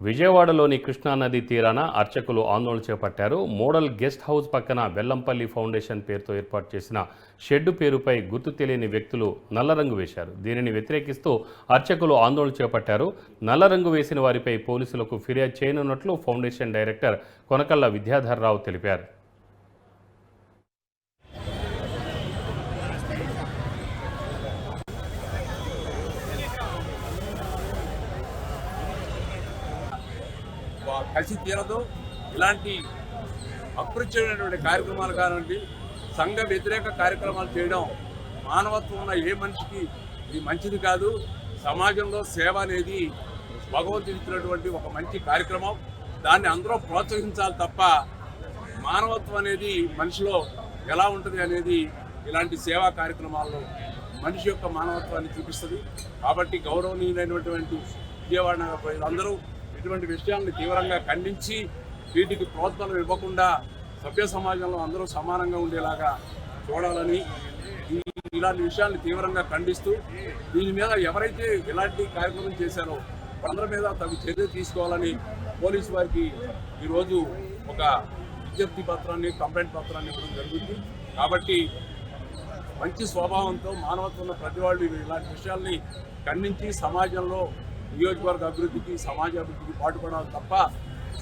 విజయవాడలోని కృష్ణానది తీరాన అర్చకులు ఆందోళన చేపట్టారు. మోడల్ గెస్ట్ హౌస్ పక్కన వెల్లంపల్లి ఫౌండేషన్ పేరుతో ఏర్పాటు చేసిన షెడ్డు పేరుపై గుర్తు తెలియని వ్యక్తులు నల్ల రంగు వేశారు. దీనిని వ్యతిరేకిస్తూ అర్చకులు ఆందోళన చేపట్టారు. నల్ల రంగు వేసిన వారిపై పోలీసులకు ఫిర్యాదు చేయనున్నట్లు ఫౌండేషన్ డైరెక్టర్ కొనకళ్ళ విద్యాధర్రావు తెలిపారు. కసి తీరదు. ఇలాంటి అప్రచురైనటువంటి కార్యక్రమాలు కానివ్వండి, సంఘ వ్యతిరేక కార్యక్రమాలు చేయడం మానవత్వం ఉన్న ఏ మనిషికి ఇది మంచిది కాదు. సమాజంలో సేవ అనేది భగవంతుడు ఇచ్చినటువంటి ఒక మంచి కార్యక్రమం. దాన్ని అందరూ ప్రోత్సహించాలి తప్ప మానవత్వం అనేది మనిషిలో ఎలా ఉంటుంది అనేది ఇలాంటి సేవా కార్యక్రమాల్లో మనిషి యొక్క మానవత్వాన్ని చూపిస్తుంది. కాబట్టి గౌరవనీయులైనటువంటి విజయవాడ నగర ప్రజలందరూ ఇటువంటి విషయాలను తీవ్రంగా ఖండించి వీటికి ప్రోత్సాహం ఇవ్వకుండా సభ్య సమాజంలో అందరూ సమానంగా ఉండేలాగా చూడాలని ఇలాంటి విషయాన్ని తీవ్రంగా ఖండిస్తూ దీని మీద ఎవరైతే ఇలాంటి కార్యక్రమం చేశారో వాళ్ళందరి మీద తగు చర్య తీసుకోవాలని పోలీసు వారికి ఈరోజు ఒక విజ్ఞప్తి పత్రాన్ని, కంప్లైంట్ పత్రాన్ని ఇవ్వడం జరుగుతుంది. కాబట్టి మంచి స్వభావంతో మానవత్వం ఉన్న ప్రతి వాళ్ళు ఇలాంటి విషయాల్ని ఖండించి సమాజంలో నియోజకవర్గ అభివృద్ధికి, సమాజ అభివృద్ధికి పాటుపడాలి తప్ప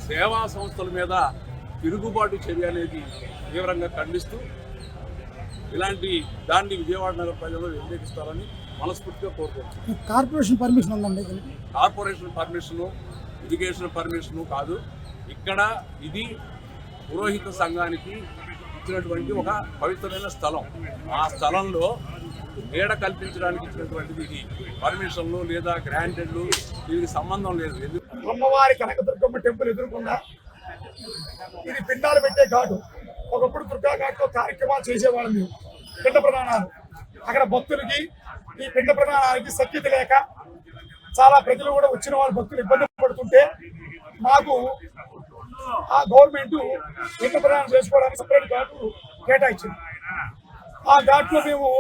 సేవా సంస్థల మీద తిరుగుబాటు చర్య అనేది తీవ్రంగా ఖండిస్తూ ఇలాంటి దాన్ని విజయవాడ నగర ప్రజలు వ్యతిరేకిస్తారని మనస్ఫూర్తిగా కోరుకుంటున్నాను. కార్పొరేషన్ పర్మిషన్ ఉందండి? కార్పొరేషన్ పర్మిషను, ఇరిగేషన్ పర్మిషను కాదు. ఇక్కడ ఇది పురోహిత సంఘానికి ఇచ్చినటువంటి ఒక పవిత్రమైన స్థలం. ఆ స్థలంలో నీడ కల్పించడానికి ఇచ్చినటువంటిది ఇది. పర్మిషన్లు లేదా గ్రాంటెడ్లు దీనికి సంబంధం లేదు. అమ్మవారి కనకదుర్గమ్మ టెంపుల్ ఎదుర్కొందా ఇది పిండాలు పెట్టే ఘాటు. ఒకప్పుడు దుర్గా ఘాట్లో కార్యక్రమాలు చేసేవాళ్ళం మేము. పిండ ప్రధానాలు అక్కడ భక్తులకి ఈ పిండ ప్రధానానికి సఖ్యత లేక చాలా ప్రజలు కూడా వచ్చిన వాళ్ళ భక్తులు ఇబ్బంది పడుతుంటే మాకు ఆ గవర్నమెంట్ పిండ ప్రదానం చేసుకోవడానికి సపరేట్ ఘాటు కేటాయించింది. ఆ ఘాట్లో మేము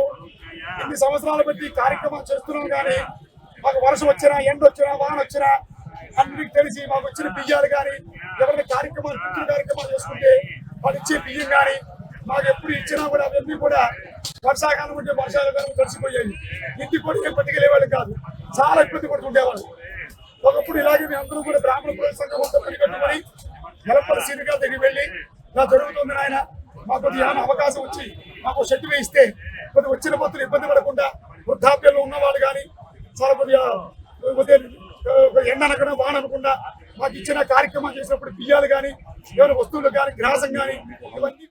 ఇన్ని సంవత్సరాలు బట్టి కార్యక్రమాలు చేస్తున్నాం. కానీ మాకు వర్షం వచ్చినా, ఎండ వచ్చినా, వాన వచ్చినా అన్నిటికి తెలిసి మాకు వచ్చిన బియ్యాలు కానీ ఎవరైనా కార్యక్రమాలు పిచ్చిన కార్యక్రమాలు చేసుకుంటే వాళ్ళు ఇచ్చే బియ్యం కానీ మాకు ఎప్పుడు ఇచ్చినా కూడా అవన్నీ కూడా వర్షాకాలం ఉంటే వర్షాకాలం తడిసిపోయాయి. ఇంటికి కూడా ఏం పట్టుకెళ్ళేవాళ్ళు కాదు. చాలా ఇబ్బంది పడుతుండేవాళ్ళు. ఒకప్పుడు ఇలాగే మేము అందరూ కూడా బ్రాహ్మణ పురోహిత సంఘం అంతా పనికట్టుకొని వెలంపల్లి సీనియర్ గారి దగ్గరికి వెళ్ళి ఇలా జరుగుతుంది నాయన, మాకు కొద్దిగా అవకాశం వచ్చి మాకు షెడ్ వేయిస్తే కొద్దిగా వచ్చిన భక్తులు ఇబ్బంది పడకుండా వృద్ధాప్యంలో ఉన్నవాళ్ళు కానీ చాలా కొద్దిగా ఎండ అనకుండా వాన అనకుండా మాకు ఇచ్చిన కార్యక్రమాలు చేసినప్పుడు బియ్యాలు కానీ ఏమైనా వస్తువులు కానీ గ్రాసం కానీ ఇవన్నీ